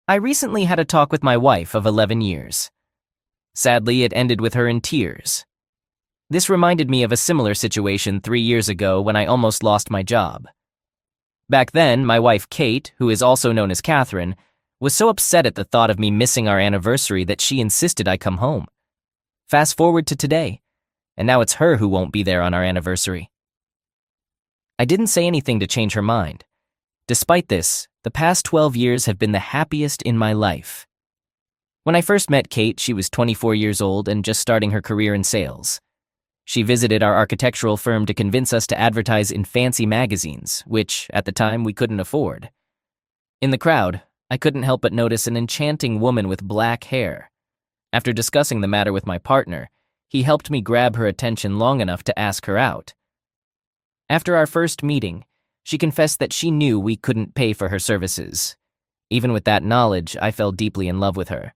I recently had a talk with my wife of 11 years. Sadly, it ended with her in tears. This reminded me of a similar situation 3 years ago when I almost lost my job. Back then, my wife Kate, who is also known as Catherine, was so upset at the thought of me missing our anniversary that she insisted I come home. Fast forward to today, and now it's her who won't be there on our anniversary. I didn't say anything to change her mind. Despite this, the past 12 years have been the happiest in my life. When I first met Kate, she was 24 years old and just starting her career in sales. She visited our architectural firm to convince us to advertise in fancy magazines, which, at the time, we couldn't afford. In the crowd, I couldn't help but notice an enchanting woman with black hair. After discussing the matter with my partner, he helped me grab her attention long enough to ask her out. After our first meeting, she confessed that she knew we couldn't pay for her services. Even with that knowledge, I fell deeply in love with her.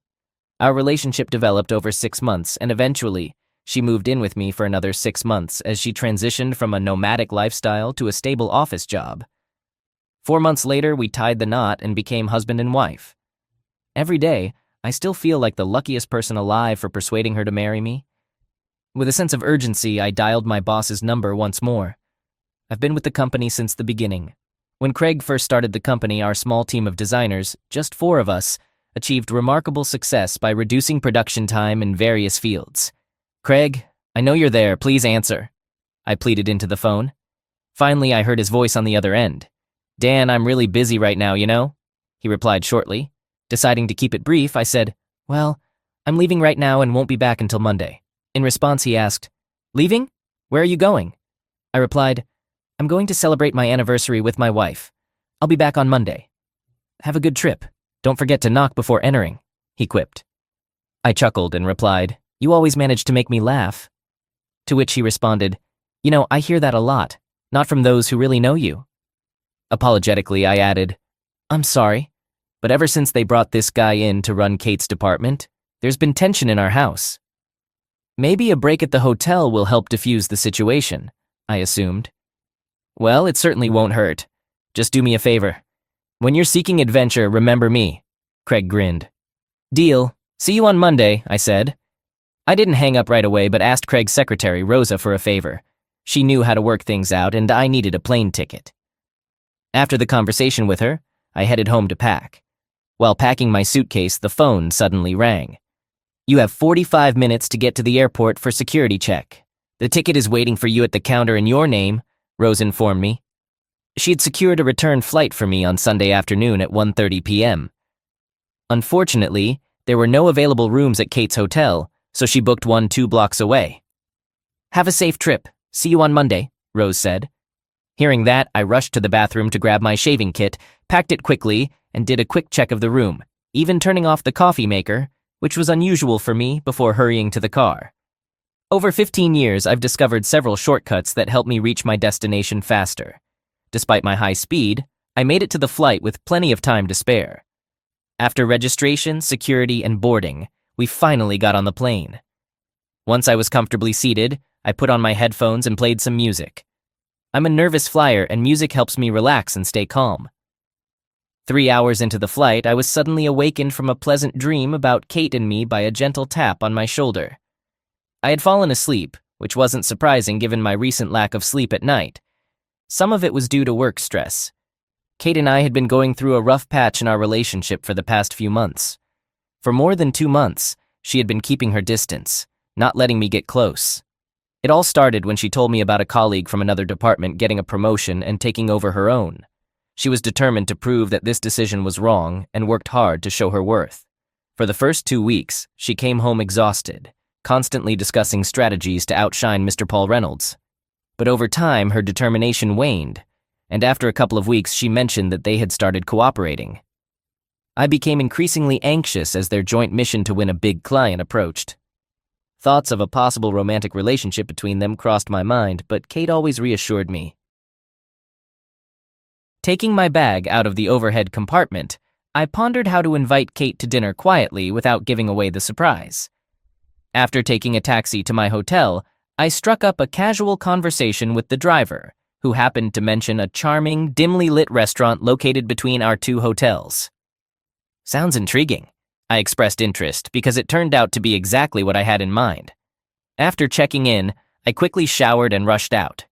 Our relationship developed over 6 months, and eventually, she moved in with me for another 6 months as she transitioned from a nomadic lifestyle to a stable office job. 4 months later, we tied the knot and became husband and wife. Every day, I still feel like the luckiest person alive for persuading her to marry me. With a sense of urgency, I dialed my boss's number once more. I've been with the company since the beginning. When Craig first started the company, our small team of designers, just 4 of us, achieved remarkable success by reducing production time in various fields. "Craig, I know you're there, please answer," I pleaded into the phone. Finally, I heard his voice on the other end. "Dan, I'm really busy right now, you know?" He replied shortly. Deciding to keep it brief, I said, "Well, I'm leaving right now and won't be back until Monday." In response, he asked, "Leaving? Where are you going?" I replied, "I'm going to celebrate my anniversary with my wife. I'll be back on Monday." "Have a good trip. Don't forget to knock before entering," he quipped. I chuckled and replied, "You always manage to make me laugh." To which he responded, "You know, I hear that a lot, not from those who really know you." Apologetically, I added, "I'm sorry, but ever since they brought this guy in to run Kate's department, there's been tension in our house." "Maybe a break at the hotel will help diffuse the situation," I assumed. "Well, it certainly won't hurt. Just do me a favor. When you're seeking adventure, remember me," Craig grinned. "Deal. See you on Monday," I said. I didn't hang up right away, but asked Craig's secretary, Rosa, for a favor. She knew how to work things out, and I needed a plane ticket. After the conversation with her, I headed home to pack. While packing my suitcase, the phone suddenly rang. "You have 45 minutes to get to the airport for security check. The ticket is waiting for you at the counter in your name," Rose informed me. She'd secured a return flight for me on Sunday afternoon at 1:30 p.m. Unfortunately, there were no available rooms at Kate's hotel, so she booked one 2 blocks away. "Have a safe trip. See you on Monday," Rose said. Hearing that, I rushed to the bathroom to grab my shaving kit, packed it quickly, and did a quick check of the room, even turning off the coffee maker, which was unusual for me, before hurrying to the car. Over 15 years, I've discovered several shortcuts that help me reach my destination faster. Despite my high speed, I made it to the flight with plenty of time to spare. After registration, security, and boarding, we finally got on the plane. Once I was comfortably seated, I put on my headphones and played some music. I'm a nervous flyer, and music helps me relax and stay calm. 3 hours into the flight, I was suddenly awakened from a pleasant dream about Kate and me by a gentle tap on my shoulder. I had fallen asleep, which wasn't surprising given my recent lack of sleep at night. Some of it was due to work stress. Kate and I had been going through a rough patch in our relationship for the past few months. For more than 2 months, she had been keeping her distance, not letting me get close. It all started when she told me about a colleague from another department getting a promotion and taking over her own. She was determined to prove that this decision was wrong and worked hard to show her worth. For the first 2 weeks, she came home exhausted, constantly discussing strategies to outshine Mr. Paul Reynolds. But over time, her determination waned, and after a couple of weeks, she mentioned that they had started cooperating. I became increasingly anxious as their joint mission to win a big client approached. Thoughts of a possible romantic relationship between them crossed my mind, but Kate always reassured me. Taking my bag out of the overhead compartment, I pondered how to invite Kate to dinner quietly without giving away the surprise. After taking a taxi to my hotel, I struck up a casual conversation with the driver, who happened to mention a charming, dimly lit restaurant located between our 2 hotels. Sounds intriguing. I expressed interest because it turned out to be exactly what I had in mind. After checking in, I quickly showered and rushed out.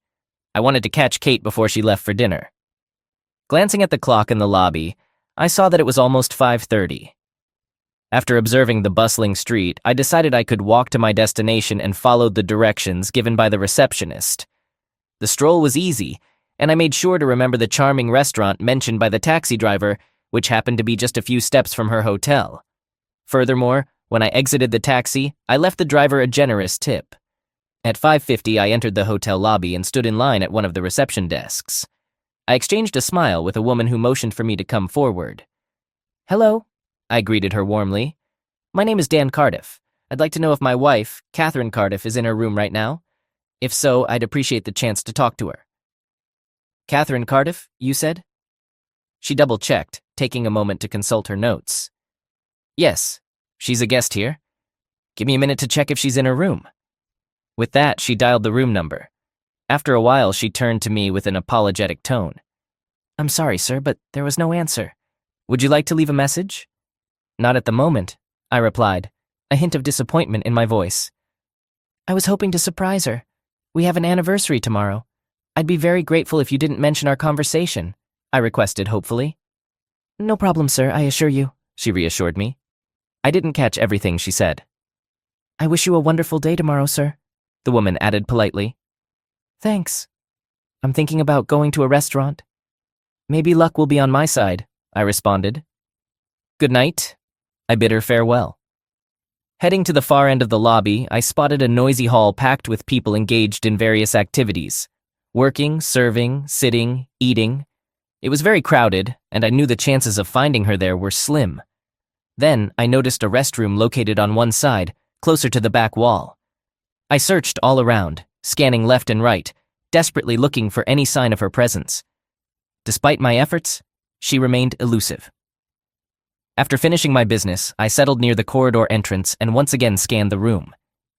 I wanted to catch Kate before she left for dinner. Glancing at the clock in the lobby, I saw that it was almost 5:30. After observing the bustling street, I decided I could walk to my destination and followed the directions given by the receptionist. The stroll was easy, and I made sure to remember the charming restaurant mentioned by the taxi driver, which happened to be just a few steps from her hotel. Furthermore, when I exited the taxi, I left the driver a generous tip. At 5:50, I entered the hotel lobby and stood in line at one of the reception desks. I exchanged a smile with a woman who motioned for me to come forward. "Hello," I greeted her warmly. "My name is Dan Cardiff. I'd like to know if my wife, Catherine Cardiff, is in her room right now. If so, I'd appreciate the chance to talk to her." "Catherine Cardiff, you said?" She double-checked, taking a moment to consult her notes. "Yes, she's a guest here. Give me a minute to check if she's in her room." With that, she dialed the room number. After a while, she turned to me with an apologetic tone. "I'm sorry, sir, but there was no answer. Would you like to leave a message?" "Not at the moment," I replied, a hint of disappointment in my voice. "I was hoping to surprise her. We have an anniversary tomorrow. I'd be very grateful if you didn't mention our conversation," I requested hopefully. "No problem, sir, I assure you," she reassured me. I didn't catch everything she said. "I wish you a wonderful day tomorrow, sir," the woman added politely. "Thanks. I'm thinking about going to a restaurant." "Maybe luck will be on my side," I responded. "Good night." I bid her farewell. Heading to the far end of the lobby, I spotted a noisy hall packed with people engaged in various activities. Working, serving, sitting, eating. It was very crowded, and I knew the chances of finding her there were slim. Then I noticed a restroom located on one side, closer to the back wall. I searched all around, scanning left and right, desperately looking for any sign of her presence. Despite my efforts, she remained elusive. After finishing my business, I settled near the corridor entrance and once again scanned the room.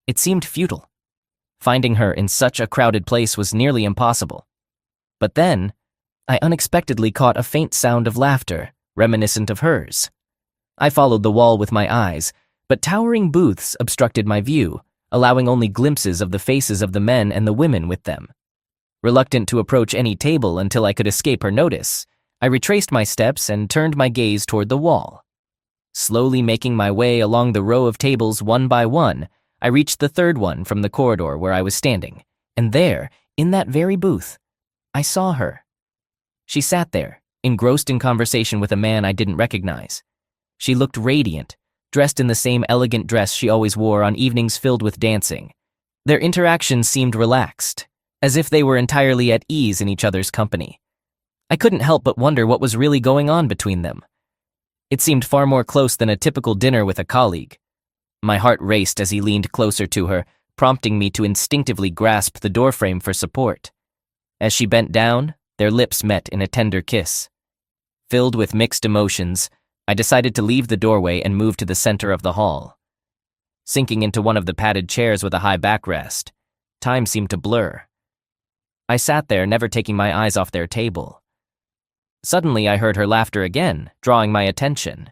It seemed futile. Finding her in such a crowded place was nearly impossible. But then, I unexpectedly caught a faint sound of laughter, reminiscent of hers. I followed the wall with my eyes, but towering booths obstructed my view, allowing only glimpses of the faces of the men and the women with them. Reluctant to approach any table until I could escape her notice, I retraced my steps and turned my gaze toward the wall. Slowly making my way along the row of tables one by one, I reached the third one from the corridor where I was standing, and there, in that very booth, I saw her. She sat there, engrossed in conversation with a man I didn't recognize. She looked radiant, dressed in the same elegant dress she always wore on evenings filled with dancing. Their interactions seemed relaxed, as if they were entirely at ease in each other's company. I couldn't help but wonder what was really going on between them. It seemed far more close than a typical dinner with a colleague. My heart raced as he leaned closer to her, prompting me to instinctively grasp the doorframe for support. As she bent down, their lips met in a tender kiss. Filled with mixed emotions, I decided to leave the doorway and move to the center of the hall. Sinking into one of the padded chairs with a high backrest, time seemed to blur. I sat there, never taking my eyes off their table. Suddenly, I heard her laughter again, drawing my attention.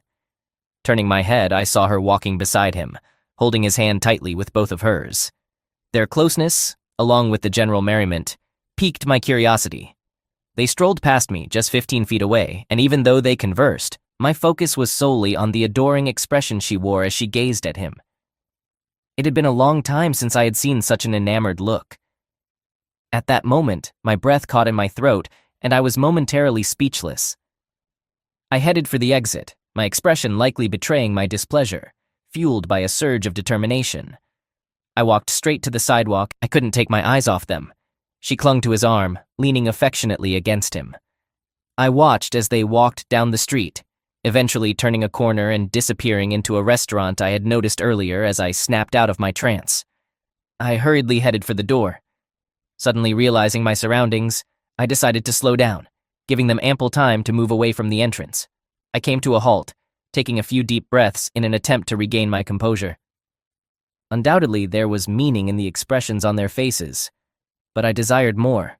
Turning my head, I saw her walking beside him, holding his hand tightly with both of hers. Their closeness, along with the general merriment, piqued my curiosity. They strolled past me, just 15 feet away, and even though they conversed, my focus was solely on the adoring expression she wore as she gazed at him. It had been a long time since I had seen such an enamored look. At that moment, my breath caught in my throat, and I was momentarily speechless. I headed for the exit, my expression likely betraying my displeasure, fueled by a surge of determination. I walked straight to the sidewalk. I couldn't take my eyes off them. She clung to his arm, leaning affectionately against him. I watched as they walked down the street, eventually turning a corner and disappearing into a restaurant I had noticed earlier as I snapped out of my trance. I hurriedly headed for the door. Suddenly realizing my surroundings, I decided to slow down, giving them ample time to move away from the entrance. I came to a halt, taking a few deep breaths in an attempt to regain my composure. Undoubtedly, there was meaning in the expressions on their faces, but I desired more,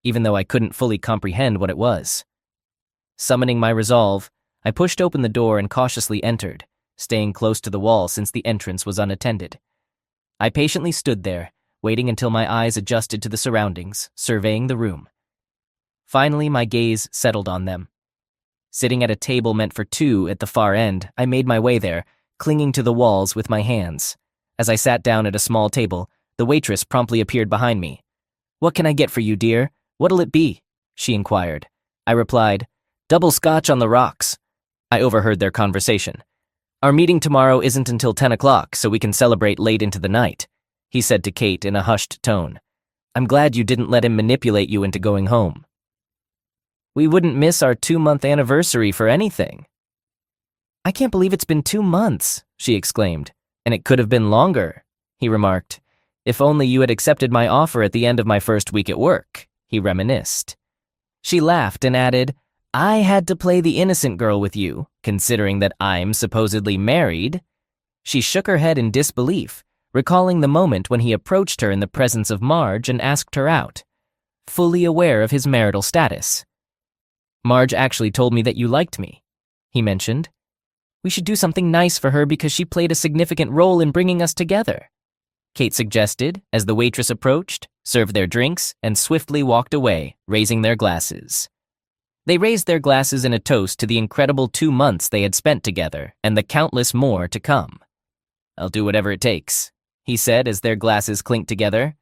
even though I couldn't fully comprehend what it was. Summoning my resolve, I pushed open the door and cautiously entered, staying close to the wall since the entrance was unattended. I patiently stood there, waiting until my eyes adjusted to the surroundings, surveying the room. Finally, my gaze settled on them. Sitting at a table meant for two at the far end, I made my way there, clinging to the walls with my hands. As I sat down at a small table, the waitress promptly appeared behind me. "What can I get for you, dear? What'll it be?" she inquired. I replied, "Double scotch on the rocks." I overheard their conversation. "Our meeting tomorrow isn't until 10 o'clock, so we can celebrate late into the night," he said to Kate in a hushed tone. "I'm glad you didn't let him manipulate you into going home." "We wouldn't miss our 2-month anniversary for anything." "I can't believe it's been 2 months," she exclaimed. "And it could have been longer," he remarked. "If only you had accepted my offer at the end of my first week at work," he reminisced. She laughed and added, "I had to play the innocent girl with you, considering that I'm supposedly married." She shook her head in disbelief, recalling the moment when he approached her in the presence of Marge and asked her out, fully aware of his marital status. "Marge actually told me that you liked me," he mentioned. "We should do something nice for her because she played a significant role in bringing us together," Kate suggested as the waitress approached, served their drinks, and swiftly walked away, raising their glasses. They raised their glasses in a toast to the incredible 2 months they had spent together and the countless more to come. "I'll do whatever it takes," he said as their glasses clinked together.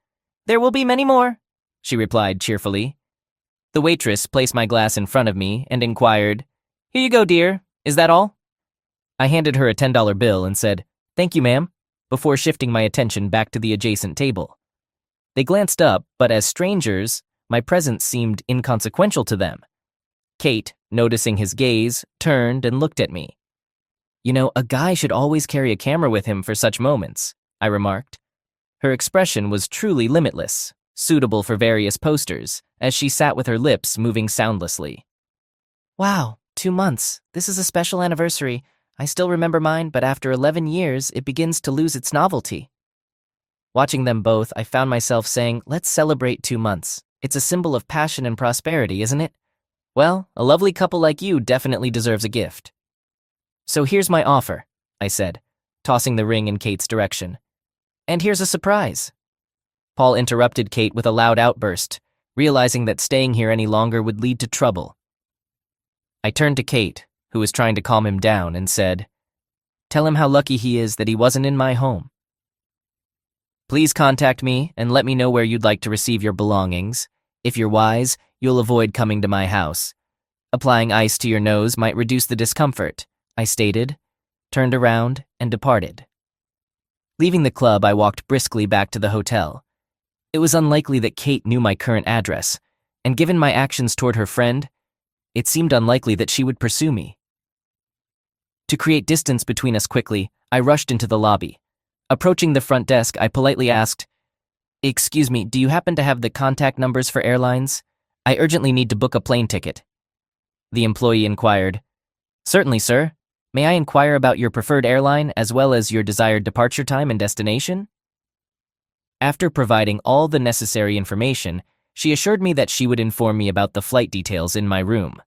"There will be many more," she replied cheerfully. The waitress placed my glass in front of me and inquired, "Here you go, dear. Is that all?" I handed her a $10 bill and said, "Thank you, ma'am," before shifting my attention back to the adjacent table. They glanced up, but as strangers, my presence seemed inconsequential to them. Kate, noticing his gaze, turned and looked at me. "You know, a guy should always carry a camera with him for such moments," I remarked. Her expression was truly limitless, suitable for various posters, as she sat with her lips moving soundlessly. "Wow, 2 months. This is a special anniversary. I still remember mine, but after 11 years, it begins to lose its novelty." Watching them both, I found myself saying, "Let's celebrate 2 months. It's a symbol of passion and prosperity, isn't it? Well, a lovely couple like you definitely deserves a gift." "So here's my offer," I said, tossing the ring in Kate's direction. "And here's a surprise." Paul interrupted Kate with a loud outburst, realizing that staying here any longer would lead to trouble. I turned to Kate, who was trying to calm him down, and said, "Tell him how lucky he is that he wasn't in my home. Please contact me and let me know where you'd like to receive your belongings. If you're wise, you'll avoid coming to my house. Applying ice to your nose might reduce the discomfort," I stated, turned around, and departed. Leaving the club, I walked briskly back to the hotel. It was unlikely that Kate knew my current address, and given my actions toward her friend, it seemed unlikely that she would pursue me. To create distance between us quickly, I rushed into the lobby. Approaching the front desk, I politely asked, "Excuse me, do you happen to have the contact numbers for airlines? I urgently need to book a plane ticket." The employee inquired, "Certainly, sir. May I inquire about your preferred airline as well as your desired departure time and destination?" After providing all the necessary information, she assured me that she would inform me about the flight details in my room.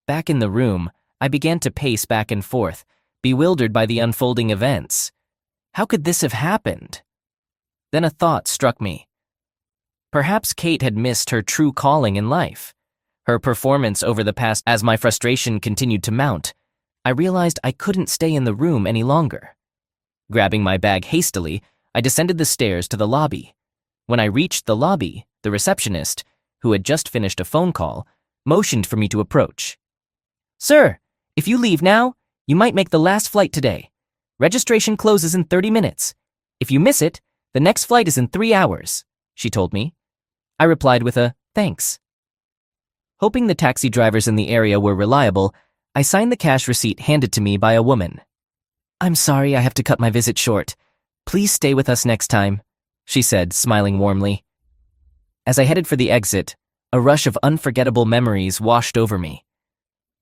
Back in the room, I began to pace back and forth, bewildered by the unfolding events. How could this have happened? Then a thought struck me. Perhaps Kate had missed her true calling in life. Her performance over the past, as my frustration continued to mount, I realized I couldn't stay in the room any longer. Grabbing my bag hastily, I descended the stairs to the lobby. When I reached the lobby, the receptionist, who had just finished a phone call, motioned for me to approach. "Sir, if you leave now, you might make the last flight today. Registration closes in 30 minutes. If you miss it, the next flight is in 3 hours, she told me. I replied with a thanks. Hoping the taxi drivers in the area were reliable, I signed the cash receipt handed to me by a woman. "I'm sorry I have to cut my visit short. Please stay with us next time," she said, smiling warmly. As I headed for the exit, a rush of unforgettable memories washed over me.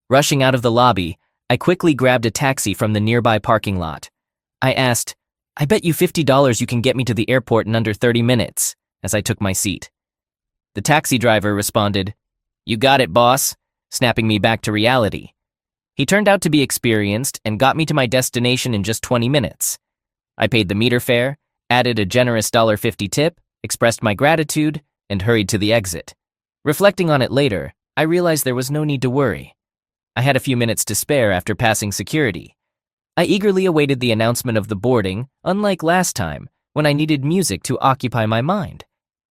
Rushing out of the lobby, I quickly grabbed a taxi from the nearby parking lot. I asked, "I bet you $50 you can get me to the airport in under 30 minutes, as I took my seat. The taxi driver responded, "You got it, boss," snapping me back to reality. He turned out to be experienced and got me to my destination in just 20 minutes. I paid the meter fare, added a generous $1.50 tip, expressed my gratitude, and hurried to the exit. Reflecting on it later, I realized there was no need to worry. I had a few minutes to spare after passing security. I eagerly awaited the announcement of the boarding, unlike last time, when I needed music to occupy my mind.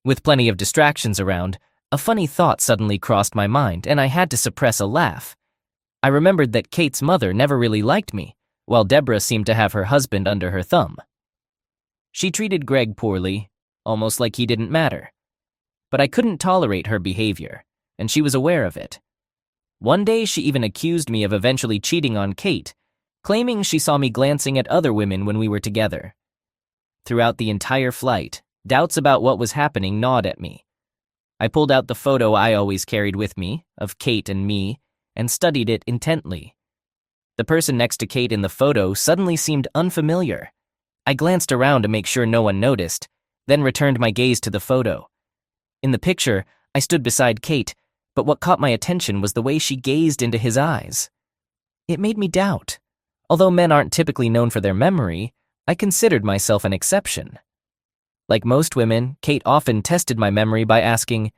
With plenty of distractions around, a funny thought suddenly crossed my mind, and I had to suppress a laugh. I remembered that Kate's mother never really liked me, while Deborah seemed to have her husband under her thumb. She treated Greg poorly, almost like he didn't matter. But I couldn't tolerate her behavior, and she was aware of it. One day she even accused me of eventually cheating on Kate, claiming she saw me glancing at other women when we were together. Throughout the entire flight, doubts about what was happening gnawed at me. I pulled out the photo I always carried with me, of Kate and me, and studied it intently. The person next to Kate in the photo suddenly seemed unfamiliar. I glanced around to make sure no one noticed, then returned my gaze to the photo. In the picture, I stood beside Kate, but what caught my attention was the way she gazed into his eyes. It made me doubt. Although men aren't typically known for their memory, I considered myself an exception. Like most women, Kate often tested my memory by asking,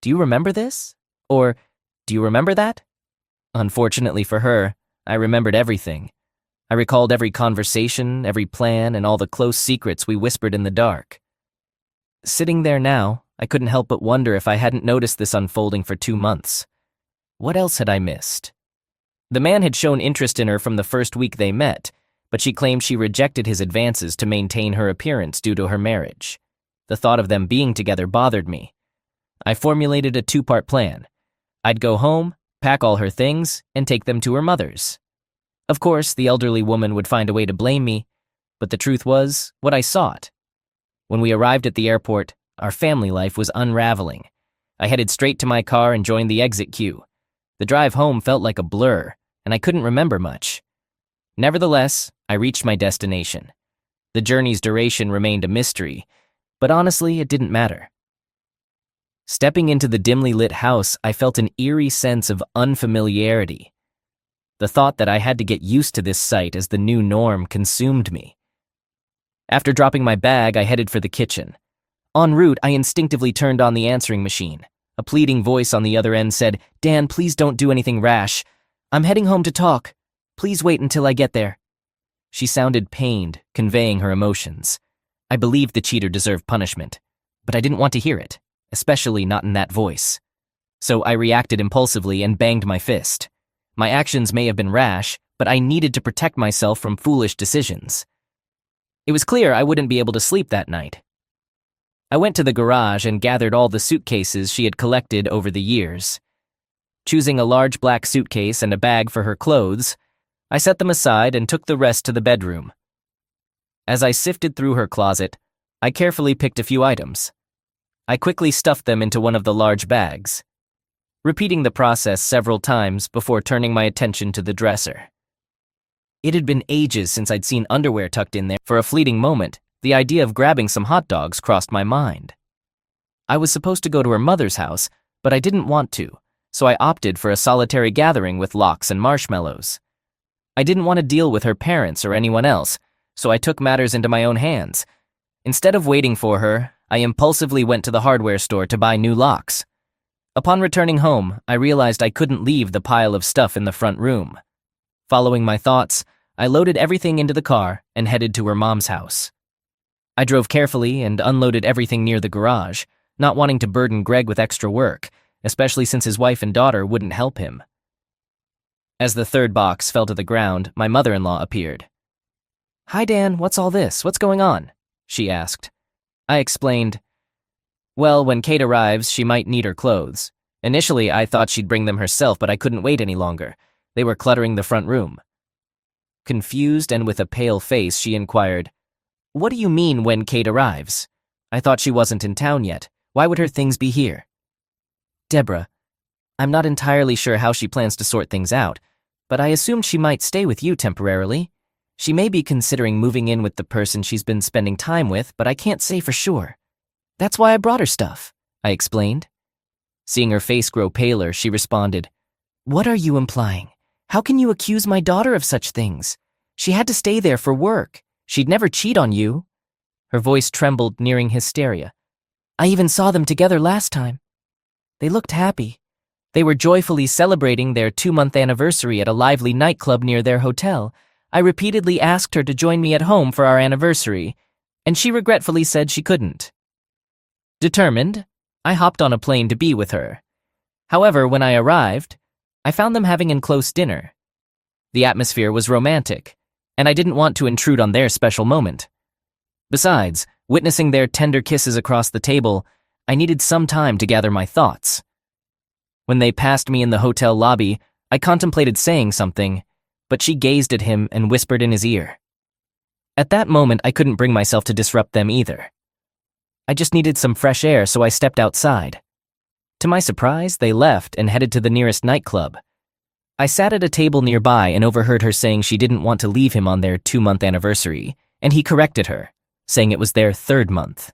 "Do you remember this?" Or, "Do you remember that?" Unfortunately for her, I remembered everything. I recalled every conversation, every plan, and all the close secrets we whispered in the dark. Sitting there now, I couldn't help but wonder if I hadn't noticed this unfolding for 2 months. What else had I missed? The man had shown interest in her from the first week they met, but she claimed she rejected his advances to maintain her appearance due to her marriage. The thought of them being together bothered me. I formulated a 2-part plan. I'd go home, pack all her things, and take them to her mother's. Of course, the elderly woman would find a way to blame me, but the truth was what I sought. When we arrived at the airport, our family life was unraveling. I headed straight to my car and joined the exit queue. The drive home felt like a blur, and I couldn't remember much. Nevertheless, I reached my destination. The journey's duration remained a mystery, but honestly, it didn't matter. Stepping into the dimly lit house, I felt an eerie sense of unfamiliarity. The thought that I had to get used to this sight as the new norm consumed me. After dropping my bag, I headed for the kitchen. En route, I instinctively turned on the answering machine. A pleading voice on the other end said, "Dan, please don't do anything rash. I'm heading home to talk. Please wait until I get there." She sounded pained, conveying her emotions. I believed the cheater deserved punishment, but I didn't want to hear it, especially not in that voice. So I reacted impulsively and banged my fist. My actions may have been rash, but I needed to protect myself from foolish decisions. It was clear I wouldn't be able to sleep that night. I went to the garage and gathered all the suitcases she had collected over the years. Choosing a large black suitcase and a bag for her clothes, I set them aside and took the rest to the bedroom. As I sifted through her closet, I carefully picked a few items. I quickly stuffed them into one of the large bags, repeating the process several times before turning my attention to the dresser. It had been ages since I'd seen underwear tucked in there. For a fleeting moment, the idea of grabbing some hot dogs crossed my mind. I was supposed to go to her mother's house, but I didn't want to, so I opted for a solitary gathering with lox and marshmallows. I didn't want to deal with her parents or anyone else, so I took matters into my own hands. Instead of waiting for her, I impulsively went to the hardware store to buy new locks. Upon returning home, I realized I couldn't leave the pile of stuff in the front room. Following my thoughts, I loaded everything into the car and headed to her mom's house. I drove carefully and unloaded everything near the garage, not wanting to burden Greg with extra work, especially since his wife and daughter wouldn't help him. As the third box fell to the ground, my mother-in-law appeared. "Hi, Dan, what's all this? What's going on?" she asked. I explained, "Well, when Kate arrives, she might need her clothes. Initially, I thought she'd bring them herself, but I couldn't wait any longer. They were cluttering the front room." Confused and with a pale face, she inquired, "What do you mean when Kate arrives? I thought she wasn't in town yet. Why would her things be here?" "Deborah, I'm not entirely sure how she plans to sort things out, but I assumed she might stay with you temporarily. She may be considering moving in with the person she's been spending time with, but I can't say for sure. That's why I brought her stuff," I explained. Seeing her face grow paler, she responded, "What are you implying? How can you accuse my daughter of such things? She had to stay there for work. She'd never cheat on you." Her voice trembled, nearing hysteria. "I even saw them together last time. They looked happy. They were joyfully celebrating their 2-month anniversary at a lively nightclub near their hotel. I repeatedly asked her to join me at home for our anniversary, and she regretfully said she couldn't." Determined, I hopped on a plane to be with her. However, when I arrived, I found them having a close dinner. The atmosphere was romantic, and I didn't want to intrude on their special moment. Besides, witnessing their tender kisses across the table, I needed some time to gather my thoughts. When they passed me in the hotel lobby, I contemplated saying something, but she gazed at him and whispered in his ear. At that moment, I couldn't bring myself to disrupt them either. I just needed some fresh air, so I stepped outside. To my surprise, they left and headed to the nearest nightclub. I sat at a table nearby and overheard her saying she didn't want to leave him on their 2-month anniversary, and he corrected her, saying it was their 3rd month.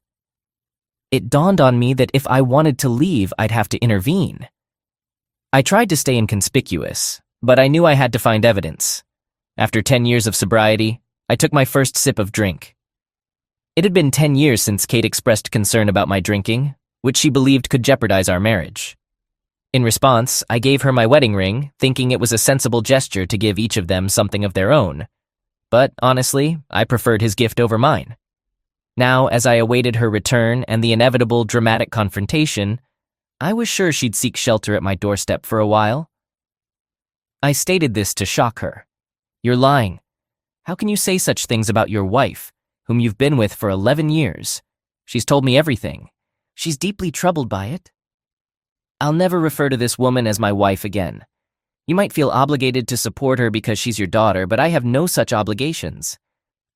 It dawned on me that if I wanted to leave, I'd have to intervene. I tried to stay inconspicuous, but I knew I had to find evidence. After 10 years of sobriety, I took my first sip of drink. It had been 10 years since Kate expressed concern about my drinking, which she believed could jeopardize our marriage. In response, I gave her my wedding ring, thinking it was a sensible gesture to give each of them something of their own. But honestly, I preferred his gift over mine. Now, as I awaited her return and the inevitable dramatic confrontation, I was sure she'd seek shelter at my doorstep for a while. I stated this to shock her. "You're lying. How can you say such things about your wife, whom you've been with for 11 years? She's told me everything. She's deeply troubled by it. I'll never refer to this woman as my wife again. You might feel obligated to support her because she's your daughter, but I have no such obligations.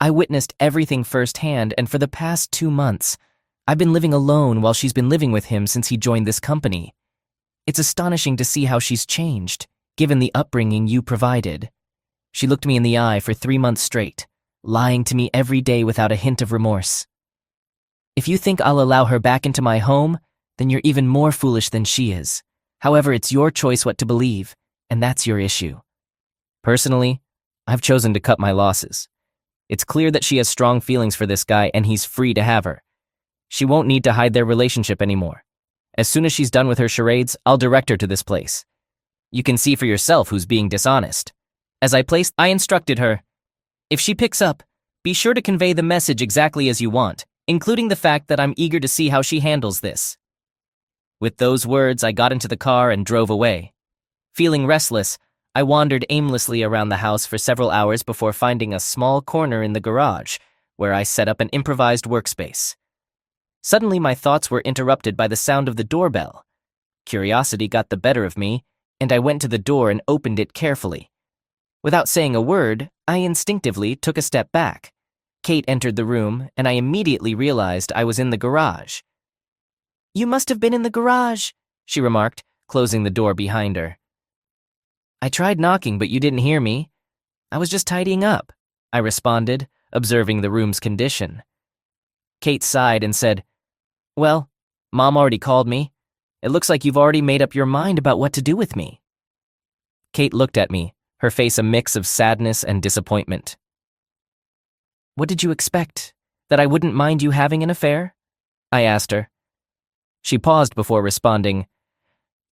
I witnessed everything firsthand, and for the past 2 months, I've been living alone while she's been living with him since he joined this company. It's astonishing to see how she's changed, given the upbringing you provided. She looked me in the eye for 3 months straight, lying to me every day without a hint of remorse. If you think I'll allow her back into my home, then you're even more foolish than she is. However, it's your choice what to believe, and that's your issue. Personally, I've chosen to cut my losses. It's clear that she has strong feelings for this guy, and he's free to have her. She won't need to hide their relationship anymore. As soon as she's done with her charades, I'll direct her to this place. You can see for yourself who's being dishonest." I instructed her, "If she picks up, be sure to convey the message exactly as you want, including the fact that I'm eager to see how she handles this." With those words, I got into the car and drove away. Feeling restless, I wandered aimlessly around the house for several hours before finding a small corner in the garage, where I set up an improvised workspace. Suddenly, my thoughts were interrupted by the sound of the doorbell. Curiosity got the better of me, and I went to the door and opened it carefully. Without saying a word, I instinctively took a step back. Kate entered the room, and I immediately realized I was in the garage. "You must have been in the garage," she remarked, closing the door behind her. "I tried knocking, but you didn't hear me. I was just tidying up," I responded, observing the room's condition. Kate sighed and said, "Well, Mom already called me. It looks like you've already made up your mind about what to do with me." Kate looked at me, her face a mix of sadness and disappointment. "What did you expect? That I wouldn't mind you having an affair?" I asked her. She paused before responding,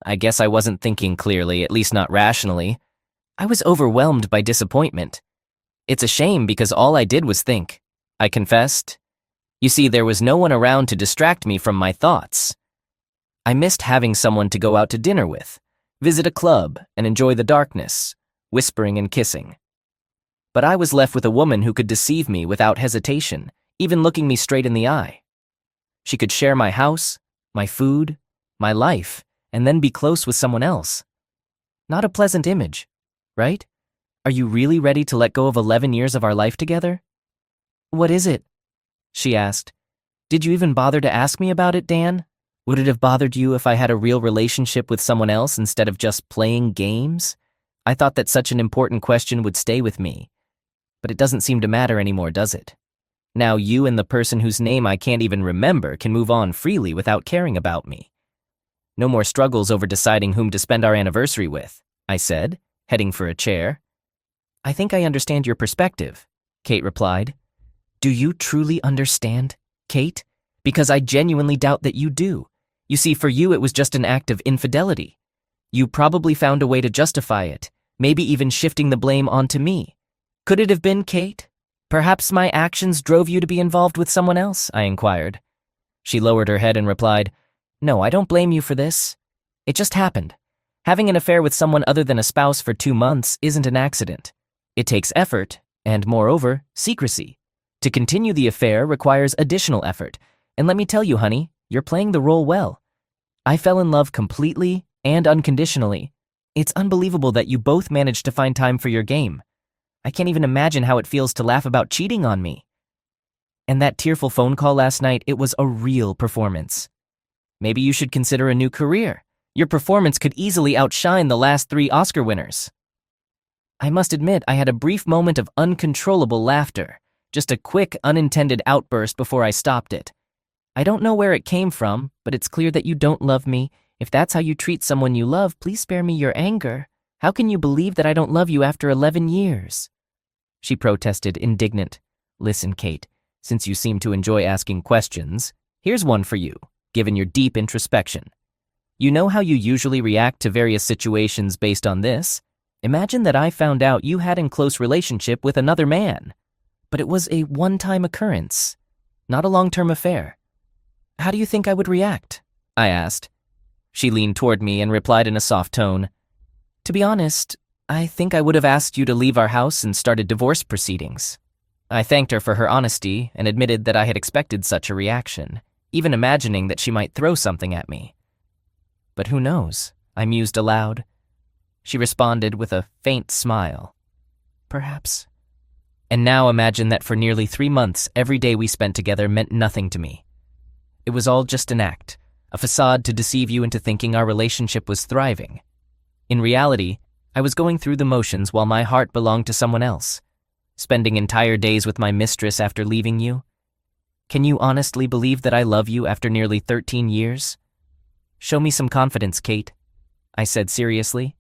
"I guess I wasn't thinking clearly, at least not rationally. I was overwhelmed by disappointment. It's a shame because all I did was think," I confessed. "You see, there was no one around to distract me from my thoughts. I missed having someone to go out to dinner with, visit a club, and enjoy the darkness, whispering and kissing. But I was left with a woman who could deceive me without hesitation, even looking me straight in the eye. She could share my house, my food, my life, and then be close with someone else. Not a pleasant image, right? Are you really ready to let go of 11 years of our life together?" "What is it?" she asked. "Did you even bother to ask me about it, Dan? Would it have bothered you if I had a real relationship with someone else instead of just playing games? I thought that such an important question would stay with me. But it doesn't seem to matter anymore, does it? Now you and the person whose name I can't even remember can move on freely without caring about me. No more struggles over deciding whom to spend our anniversary with," I said, heading for a chair. I think I understand your perspective, Kate replied. Do you truly understand, Kate? Because I genuinely doubt that you do. You see, for you it was just an act of infidelity. You probably found a way to justify it, maybe even shifting the blame onto me. Could it have been, Kate? Perhaps my actions drove you to be involved with someone else, I inquired. She lowered her head and replied, No, I don't blame you for this. It just happened. Having an affair with someone other than a spouse for 2 months isn't an accident. It takes effort, and moreover, secrecy. To continue the affair requires additional effort, and let me tell you, honey, you're playing the role well. I fell in love completely and unconditionally. It's unbelievable that you both managed to find time for your game. I can't even imagine how it feels to laugh about cheating on me. And that tearful phone call last night, it was a real performance. Maybe you should consider a new career. Your performance could easily outshine the last 3 Oscar winners. I must admit, I had a brief moment of uncontrollable laughter, just a quick, unintended outburst before I stopped it. I don't know where it came from, but it's clear that you don't love me. If that's how you treat someone you love, please spare me your anger. How can you believe that I don't love you after 11 years? She protested, indignant. Listen, Kate, since you seem to enjoy asking questions, here's one for you, given your deep introspection. You know how you usually react to various situations based on this? Imagine that I found out you had a close relationship with another man, but it was a one-time occurrence, not a long-term affair. How do you think I would react? I asked. She leaned toward me and replied in a soft tone. To be honest, I think I would have asked you to leave our house and started divorce proceedings. I thanked her for her honesty and admitted that I had expected such a reaction, even imagining that she might throw something at me. But who knows? I mused aloud. She responded with a faint smile. Perhaps. And now imagine that for nearly 3 months, every day we spent together meant nothing to me. It was all just an act, a facade to deceive you into thinking our relationship was thriving. In reality, I was going through the motions while my heart belonged to someone else, spending entire days with my mistress after leaving you. Can you honestly believe that I love you after nearly 13 years? Show me some confidence, Kate, I said seriously.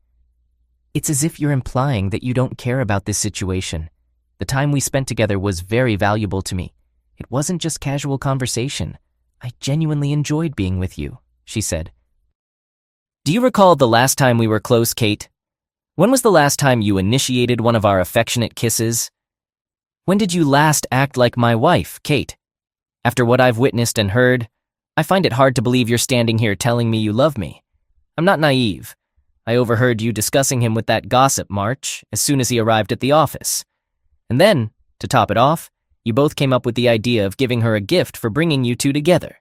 It's as if you're implying that you don't care about this situation. The time we spent together was very valuable to me. It wasn't just casual conversation. I genuinely enjoyed being with you, she said. Do you recall the last time we were close, Kate? When was the last time you initiated one of our affectionate kisses? When did you last act like my wife, Kate? After what I've witnessed and heard, I find it hard to believe you're standing here telling me you love me. I'm not naive. I overheard you discussing him with that gossip March as soon as he arrived at the office. And then, to top it off, you both came up with the idea of giving her a gift for bringing you two together.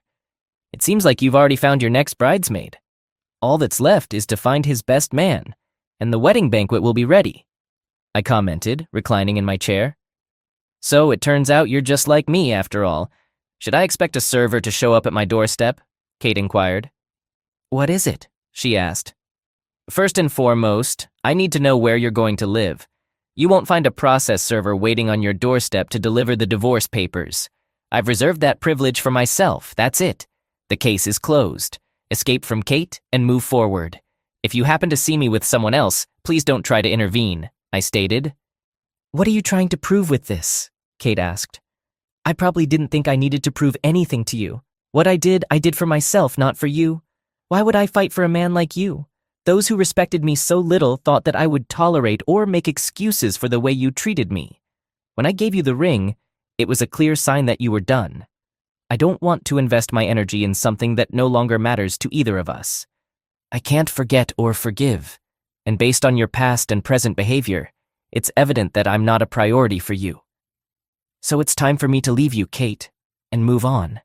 It seems like you've already found your next bridesmaid. All that's left is to find his best man, and the wedding banquet will be ready, I commented, reclining in my chair. So it turns out you're just like me, after all. Should I expect a server to show up at my doorstep? Kate inquired. What is it? She asked. First and foremost, I need to know where you're going to live. You won't find a process server waiting on your doorstep to deliver the divorce papers. I've reserved that privilege for myself, that's it. The case is closed. Escape from Kate and move forward. If you happen to see me with someone else, please don't try to intervene, I stated. What are you trying to prove with this? Kate asked. I probably didn't think I needed to prove anything to you. What I did for myself, not for you. Why would I fight for a man like you? Those who respected me so little thought that I would tolerate or make excuses for the way you treated me. When I gave you the ring, it was a clear sign that you were done. I don't want to invest my energy in something that no longer matters to either of us. I can't forget or forgive, and based on your past and present behavior, it's evident that I'm not a priority for you. So it's time for me to leave you, Kate, and move on.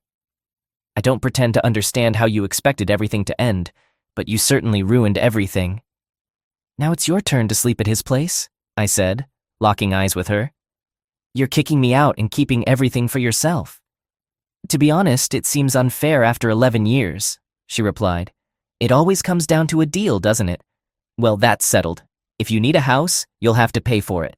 I don't pretend to understand how you expected everything to end, but you certainly ruined everything. Now it's your turn to sleep at his place, I said, locking eyes with her. You're kicking me out and keeping everything for yourself. To be honest, it seems unfair after 11 years, she replied. It always comes down to a deal, doesn't it? Well, that's settled. If you need a house, you'll have to pay for it.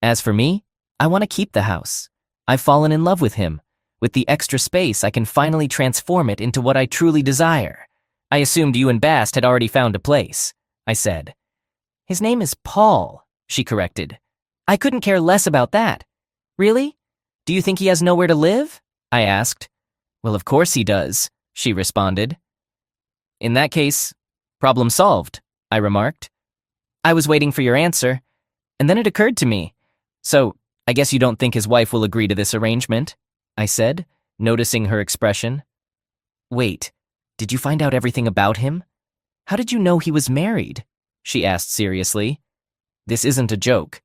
As for me, I want to keep the house. I've fallen in love with him. With the extra space, I can finally transform it into what I truly desire. I assumed you and Bast had already found a place, I said. His name is Paul, she corrected. I couldn't care less about that. Really? Do you think he has nowhere to live? I asked. Well, of course he does, she responded. In that case, problem solved, I remarked. I was waiting for your answer, and then it occurred to me. So, I guess you don't think his wife will agree to this arrangement? I said, noticing her expression. Wait, did you find out everything about him? How did you know he was married? She asked seriously. This isn't a joke.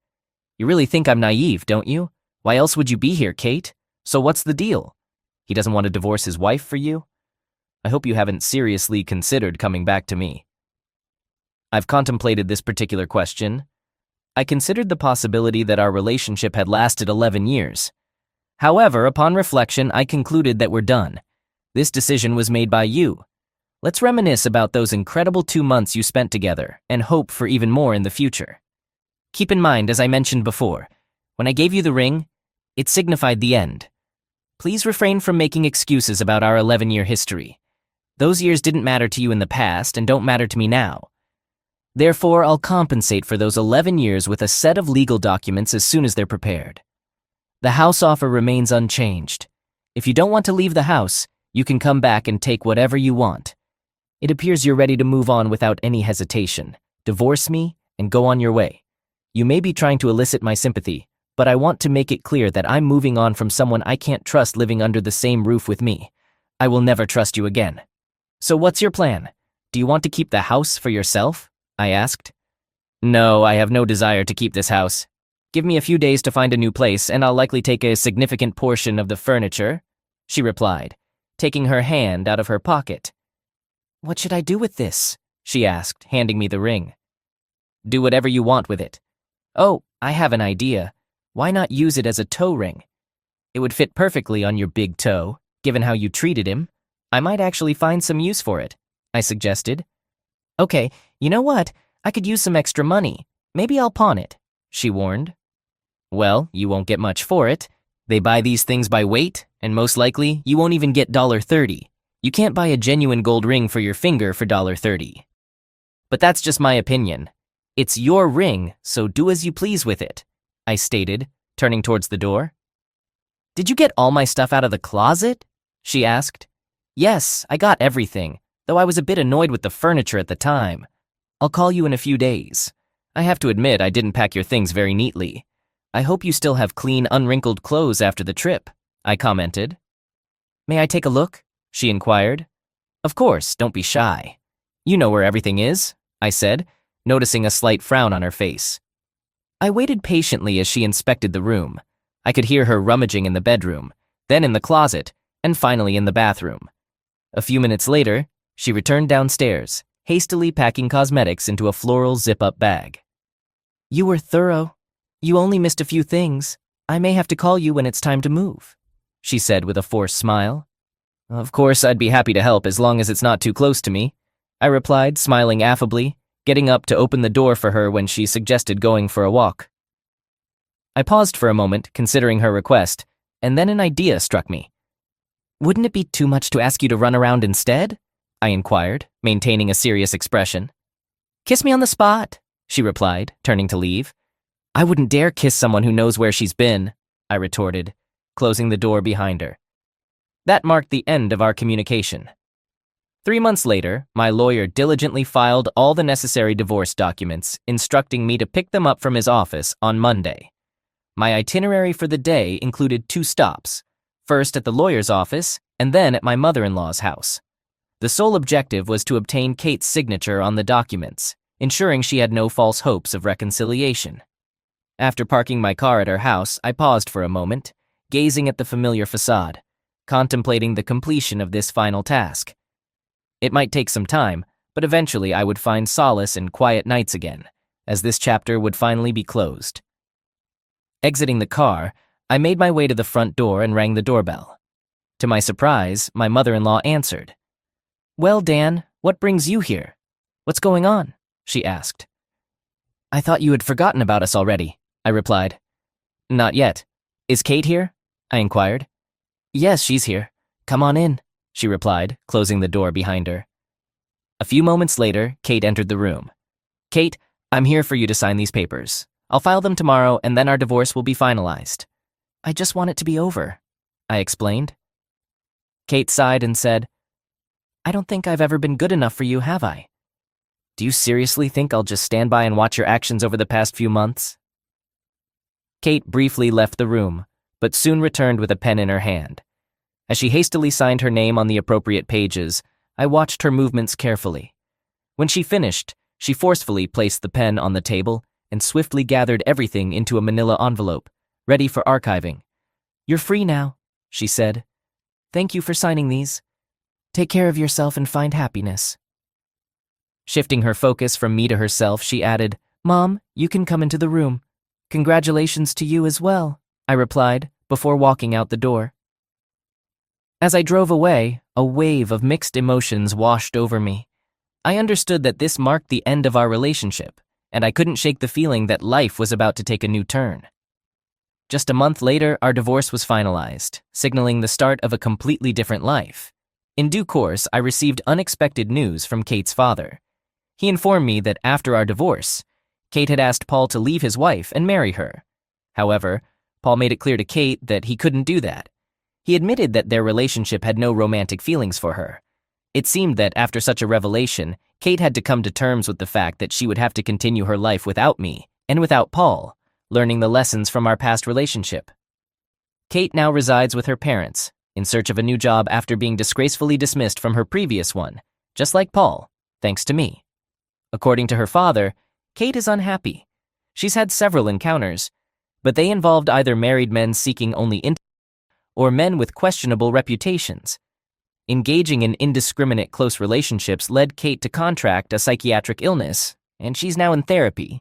You really think I'm naive, don't you? Why else would you be here, Kate? So what's the deal? He doesn't want to divorce his wife for you? I hope you haven't seriously considered coming back to me. I've contemplated this particular question. I considered the possibility that our relationship had lasted 11 years. However, upon reflection, I concluded that we're done. This decision was made by you. Let's reminisce about those incredible 2 months you spent together and hope for even more in the future. Keep in mind, as I mentioned before, when I gave you the ring, it signified the end. Please refrain from making excuses about our 11-year history. Those years didn't matter to you in the past and don't matter to me now. Therefore, I'll compensate for those 11 years with a set of legal documents as soon as they're prepared. The house offer remains unchanged. If you don't want to leave the house, you can come back and take whatever you want. It appears you're ready to move on without any hesitation. Divorce me and go on your way. You may be trying to elicit my sympathy, but I want to make it clear that I'm moving on from someone I can't trust living under the same roof with me. I will never trust you again. So what's your plan? Do you want to keep the house for yourself? I asked. No, I have no desire to keep this house. Give me a few days to find a new place, and I'll likely take a significant portion of the furniture, she replied, taking her hand out of her pocket. What should I do with this? She asked, handing me the ring. Do whatever you want with it. Oh, I have an idea. Why not use it as a toe ring? It would fit perfectly on your big toe, given how you treated him. I might actually find some use for it, I suggested. Okay, you know what? I could use some extra money. Maybe I'll pawn it, she warned. Well, you won't get much for it. They buy these things by weight, and most likely, you won't even get $30. You can't buy a genuine gold ring for your finger for $30. But that's just my opinion. It's your ring, so do as you please with it, I stated, turning towards the door. Did you get all my stuff out of the closet? She asked. Yes, I got everything, though I was a bit annoyed with the furniture at the time. I'll call you in a few days. I have to admit I didn't pack your things very neatly. I hope you still have clean, unwrinkled clothes after the trip, I commented. May I take a look? She inquired. Of course, don't be shy. You know where everything is, I said, noticing a slight frown on her face. I waited patiently as she inspected the room. I could hear her rummaging in the bedroom, then in the closet, and finally in the bathroom. A few minutes later, she returned downstairs, hastily packing cosmetics into a floral zip-up bag. You were thorough. You only missed a few things. I may have to call you when it's time to move, she said with a forced smile. Of course, I'd be happy to help as long as it's not too close to me, I replied, smiling affably, getting up to open the door for her when she suggested going for a walk. I paused for a moment, considering her request, and then an idea struck me. Wouldn't it be too much to ask you to run around instead? I inquired, maintaining a serious expression. Kiss me on the spot, she replied, turning to leave. I wouldn't dare kiss someone who knows where she's been, I retorted, closing the door behind her. That marked the end of our communication. 3 months later, my lawyer diligently filed all the necessary divorce documents, instructing me to pick them up from his office on Monday. My itinerary for the day included 2 stops, first at the lawyer's office and then at my mother-in-law's house. The sole objective was to obtain Kate's signature on the documents, ensuring she had no false hopes of reconciliation. After parking my car at her house, I paused for a moment, gazing at the familiar facade, contemplating the completion of this final task. It might take some time, but eventually I would find solace in quiet nights again, as this chapter would finally be closed. Exiting the car, I made my way to the front door and rang the doorbell. To my surprise, my mother-in-law answered. Well, Dan, what brings you here? What's going on? She asked. I thought you had forgotten about us already, I replied. Not yet. Is Kate here? I inquired. Yes, she's here. Come on in, she replied, closing the door behind her. A few moments later, Kate entered the room. Kate, I'm here for you to sign these papers. I'll file them tomorrow and then our divorce will be finalized. I just want it to be over, I explained. Kate sighed and said, I don't think I've ever been good enough for you, have I? Do you seriously think I'll just stand by and watch your actions over the past few months? Kate briefly left the room, but soon returned with a pen in her hand. As she hastily signed her name on the appropriate pages, I watched her movements carefully. When she finished, she forcefully placed the pen on the table and swiftly gathered everything into a manila envelope, ready for archiving. You're free now, she said. Thank you for signing these. Take care of yourself and find happiness. Shifting her focus from me to herself, she added, Mom, you can come into the room. Congratulations to you as well, I replied, before walking out the door. As I drove away, a wave of mixed emotions washed over me. I understood that this marked the end of our relationship, and I couldn't shake the feeling that life was about to take a new turn. Just a month later, our divorce was finalized, signaling the start of a completely different life. In due course, I received unexpected news from Kate's father. He informed me that after our divorce, Kate had asked Paul to leave his wife and marry her. However, Paul made it clear to Kate that he couldn't do that. He admitted that their relationship had no romantic feelings for her. It seemed that after such a revelation, Kate had to come to terms with the fact that she would have to continue her life without me and without Paul, learning the lessons from our past relationship. Kate now resides with her parents, in search of a new job after being disgracefully dismissed from her previous one, just like Paul, thanks to me. According to her father, Kate is unhappy. She's had several encounters, but they involved either married men seeking only intimacy or men with questionable reputations. Engaging in indiscriminate close relationships led Kate to contract a psychiatric illness, and she's now in therapy,